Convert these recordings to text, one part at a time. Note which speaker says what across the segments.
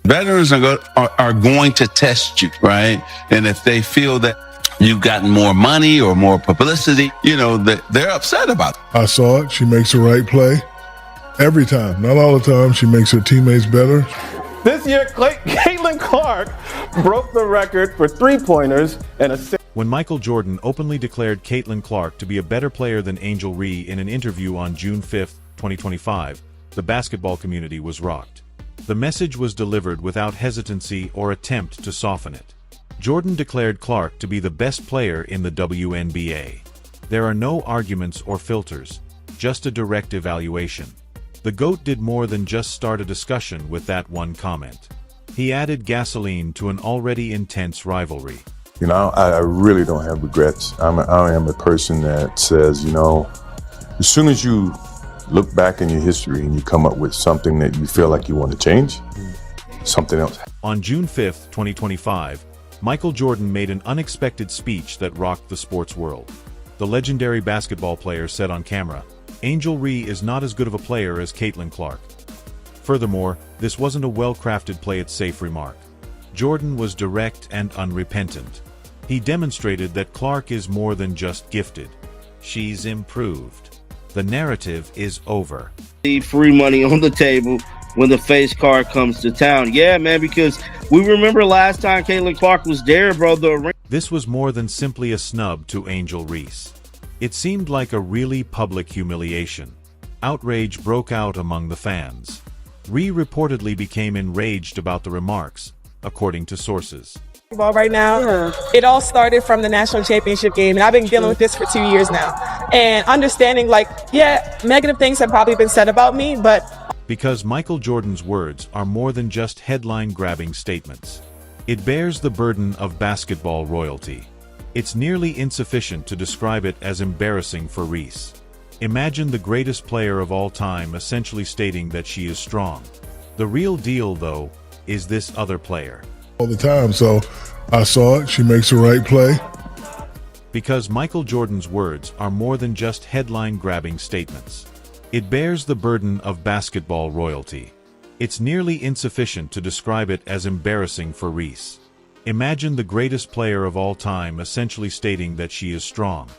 Speaker 1: Veterans are going to test you, right? And if they feel that you've gotten more money or more publicity, they're upset about it.
Speaker 2: I saw it. She makes the right play every time. Not all the time. She makes her teammates better.
Speaker 3: This year, Caitlin Clark broke the record for three-pointers and assists.
Speaker 4: When Michael Jordan openly declared Caitlin Clark to be a better player than Angel Reese in an interview on June 5, 2025, the basketball community was rocked. The message was delivered without hesitancy or attempt to soften it. Jordan declared Clark to be the best player in the WNBA. There are no arguments or filters, just a direct evaluation. The GOAT did more than just start a discussion with that one comment. He added gasoline to an already intense rivalry.
Speaker 5: I really don't have regrets. I am a person that says, as soon as you look back in your history and you come up with something that you feel like you want to change, something else.
Speaker 4: On June 5, 2025, Michael Jordan made an unexpected speech that rocked the sports world. The legendary basketball player said on camera, "Angel Reese is not as good of a player as Caitlin Clark." Furthermore, this wasn't a well-crafted play-it-safe remark. Jordan was direct and unrepentant. He demonstrated that Clark is more than just gifted. She's improved. The narrative is over.
Speaker 6: Free money on the table when the face card comes to town. Yeah, man, because we remember last time Caitlin Clark was there, bro.
Speaker 4: This was more than simply a snub to Angel Reese. It seemed like a really public humiliation. Outrage broke out among the fans. Reese reportedly became enraged about the remarks, according to sources.
Speaker 7: Right now, it all started from the national championship game, and I've been dealing with this for 2 years now. And understanding, negative things have probably been said about me, but
Speaker 4: because Michael Jordan's words are more than just headline-grabbing statements. It bears the burden of basketball royalty. It's nearly insufficient to describe it as embarrassing for Reese. Imagine the greatest player of all time essentially stating that she is strong. The real deal, though, is this other player.
Speaker 2: All the time, so I saw it. She makes the right play.
Speaker 4: Because Michael Jordan's words are more than just headline-grabbing statements. It bears the burden of basketball royalty. It's nearly insufficient to describe it as embarrassing for Reese. Imagine the greatest player of all time essentially stating that she is strong.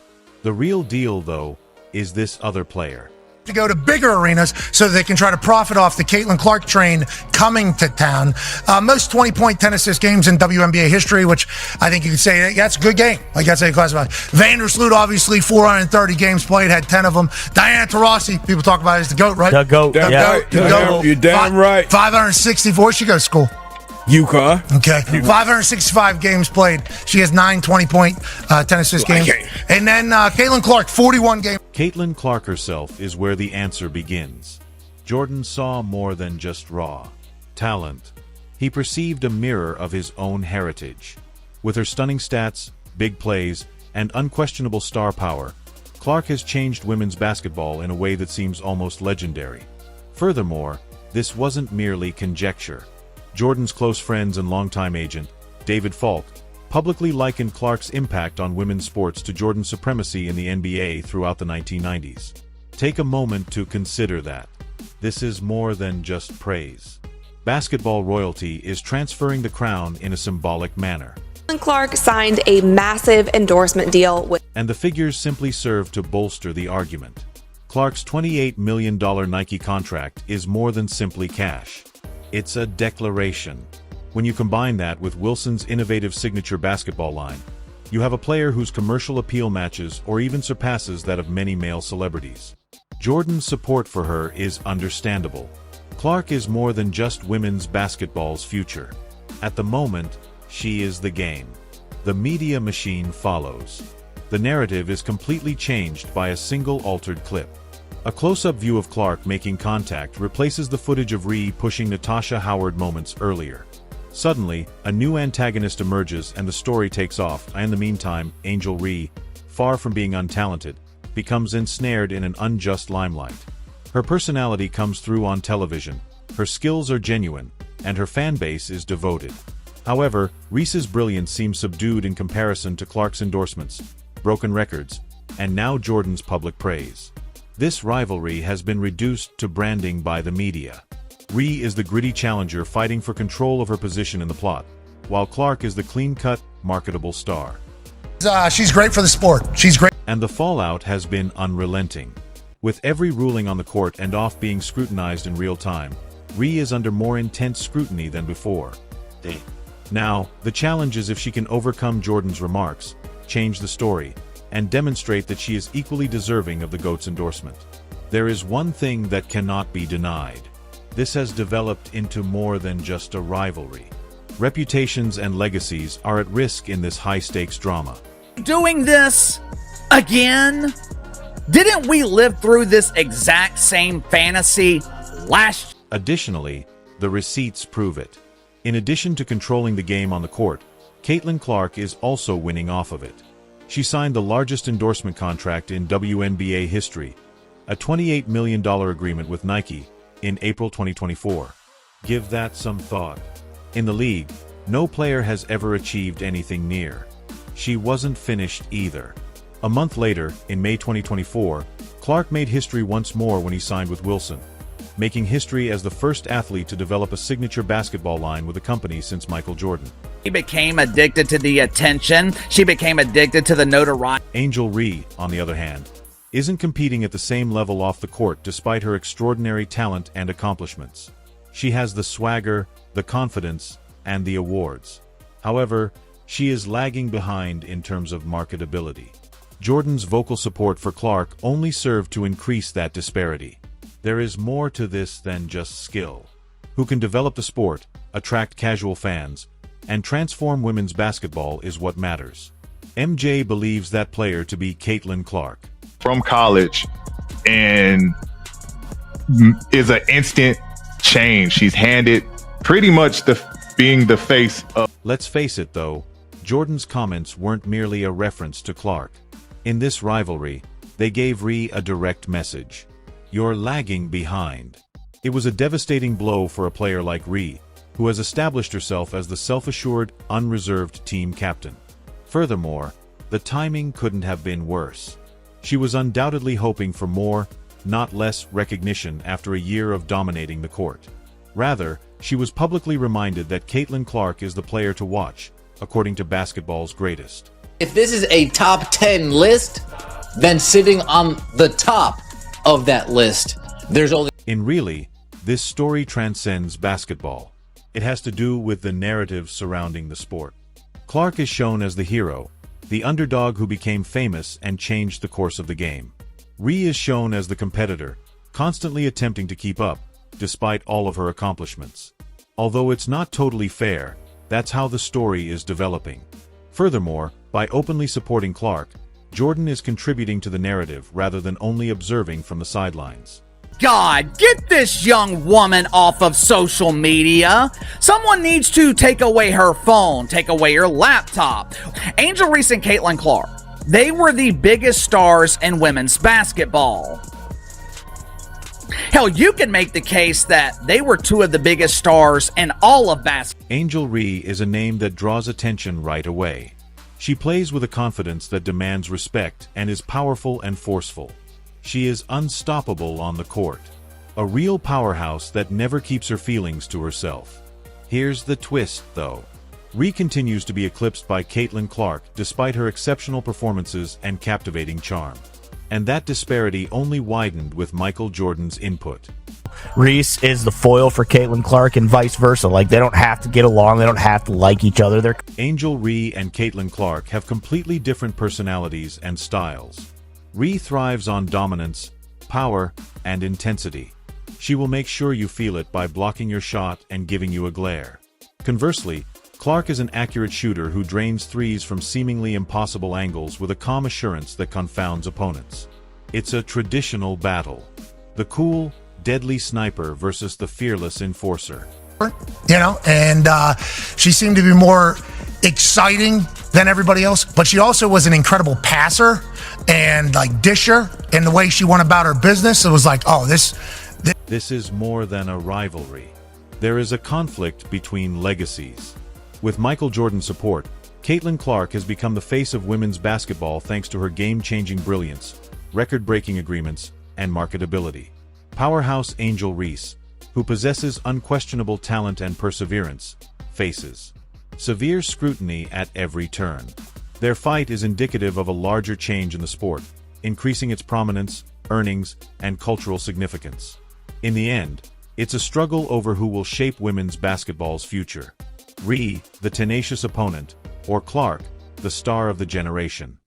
Speaker 4: The real deal, though, is this other player.
Speaker 8: To go to bigger arenas so they can try to profit off the Caitlin Clark train coming to town. Most 20-point 10-assist games in WNBA history, which I think you could say that's a good game. That's how you classify it. Vandersloot, obviously, 430 games played, had 10 of them. Diana Taurasi, people talk about it as the GOAT, right?
Speaker 9: The GOAT.
Speaker 8: The GOAT.
Speaker 9: You're damn right.
Speaker 8: 564. Where'd she go to school?
Speaker 9: UConn.
Speaker 8: Okay. 565 games played. She has 9 20-point 10-assist games. And then Caitlin Clark, 41 games.
Speaker 4: Caitlin Clark herself is where the answer begins. Jordan saw more than just raw talent. He perceived a mirror of his own heritage. With her stunning stats, big plays, and unquestionable star power, Clark has changed women's basketball in a way that seems almost legendary. Furthermore, this wasn't merely conjecture. Jordan's close friends and longtime agent, David Falk, publicly likened Clark's impact on women's sports to Jordan's supremacy in the NBA throughout the 1990s. Take a moment to consider that. This is more than just praise. Basketball royalty is transferring the crown in a symbolic manner.
Speaker 10: Clark signed a massive endorsement deal with,
Speaker 4: and the figures simply serve to bolster the argument. Clark's $28 million Nike contract is more than simply cash. It's a declaration. When you combine that with Wilson's innovative signature basketball line, you have a player whose commercial appeal matches or even surpasses that of many male celebrities. Jordan's support for her is understandable. Clark is more than just women's basketball's future. At the moment, she is the game. The media machine follows. The narrative is completely changed by a single altered clip. A close-up view of Clark making contact replaces the footage of Reese pushing Natasha Howard moments earlier. Suddenly, a new antagonist emerges and the story takes off. In the meantime, Angel Reese, far from being untalented, becomes ensnared in an unjust limelight. Her personality comes through on television, her skills are genuine, and her fan base is devoted. However, Reese's brilliance seems subdued in comparison to Clark's endorsements, broken records, and now Jordan's public praise. This rivalry has been reduced to branding by the media. Ree is the gritty challenger fighting for control of her position in the plot, while Clark is the clean-cut, marketable star.
Speaker 8: She's great for the sport. She's great.
Speaker 4: And the fallout has been unrelenting. With every ruling on the court and off being scrutinized in real time, Ree is under more intense scrutiny than before. Now, the challenge is if she can overcome Jordan's remarks, change the story, and demonstrate that she is equally deserving of the GOAT's endorsement. There is one thing that cannot be denied. This has developed into more than just a rivalry. Reputations and legacies are at risk in this high-stakes drama.
Speaker 11: Doing this again? Didn't we live through this exact same fantasy last?
Speaker 4: Additionally, the receipts prove it. In addition to controlling the game on the court, Caitlin Clark is also winning off of it. She signed the largest endorsement contract in WNBA history, a $28 million agreement with Nike, in April 2024. Give that some thought. In the league, no player has ever achieved anything near. She wasn't finished either. A month later, in May 2024, Clark made history once more when he signed with Wilson, making history as the first athlete to develop a signature basketball line with a company since Michael Jordan.
Speaker 11: She became addicted to the attention. She became addicted to the notoriety.
Speaker 4: Angel Ree, on the other hand, isn't competing at the same level off the court despite her extraordinary talent and accomplishments. She has the swagger, the confidence, and the awards. However, she is lagging behind in terms of marketability. Jordan's vocal support for Clark only served to increase that disparity. There is more to this than just skill. Who can develop the sport, attract casual fans, and transform women's basketball is what matters. MJ believes that player to be Caitlin Clark.
Speaker 12: From college, and is an instant change. She's handed pretty much being the face of.
Speaker 4: Let's face it though, Jordan's comments weren't merely a reference to Clark. In this rivalry, they gave Ree a direct message. You're lagging behind. It was a devastating blow for a player like Ree, who has established herself as the self-assured, unreserved team captain. Furthermore, the timing couldn't have been worse. She was undoubtedly hoping for more, not less, recognition after a year of dominating the court. Rather, she was publicly reminded that Caitlin Clark is the player to watch, according to basketball's greatest.
Speaker 13: If this is a top 10 list, then sitting on the top of that list, there's only...
Speaker 4: In really, this story transcends basketball. It has to do with the narrative surrounding the sport. Clark is shown as the hero, the underdog who became famous and changed the course of the game. Ree is shown as the competitor, constantly attempting to keep up, despite all of her accomplishments. Although it's not totally fair, that's how the story is developing. Furthermore, by openly supporting Clark, Jordan is contributing to the narrative rather than only observing from the sidelines.
Speaker 11: God, get this young woman off of social media. Someone needs to take away her phone, take away her laptop. Angel Reese and Caitlin Clark, they were the biggest stars in women's basketball. Hell, you can make the case that they were two of the biggest stars in all of basketball.
Speaker 4: Angel Ree is a name that draws attention right away. She plays with a confidence that demands respect and is powerful and forceful. She is unstoppable on the court. A real powerhouse that never keeps her feelings to herself. Here's the twist, though. Ree continues to be eclipsed by Caitlin Clark despite her exceptional performances and captivating charm. And that disparity only widened with Michael Jordan's input.
Speaker 14: Reese is the foil for Caitlin Clark and vice versa. Like, they don't have to get along. They don't have to like each other.
Speaker 4: Angel Ree and Caitlin Clark have completely different personalities and styles. Ree thrives on dominance, power, and intensity. She will make sure you feel it by blocking your shot and giving you a glare. Conversely, Clark is an accurate shooter who drains threes from seemingly impossible angles with a calm assurance that confounds opponents. It's a traditional battle. The cool, deadly sniper versus the fearless enforcer.
Speaker 8: And she seemed to be more exciting than everybody else, but she also was an incredible passer and disher in the way she went about her business. It was like, oh, this
Speaker 4: is more than a rivalry. There is a conflict between legacies. With Michael Jordan's support, Caitlin Clark has become the face of women's basketball thanks to her game-changing brilliance, record-breaking agreements, and marketability. Powerhouse Angel Reese, who possesses unquestionable talent and perseverance, faces severe scrutiny at every turn. Their fight is indicative of a larger change in the sport, increasing its prominence, earnings, and cultural significance. In the end, it's a struggle over who will shape women's basketball's future. Reese, the tenacious opponent, or Clark, the star of the generation.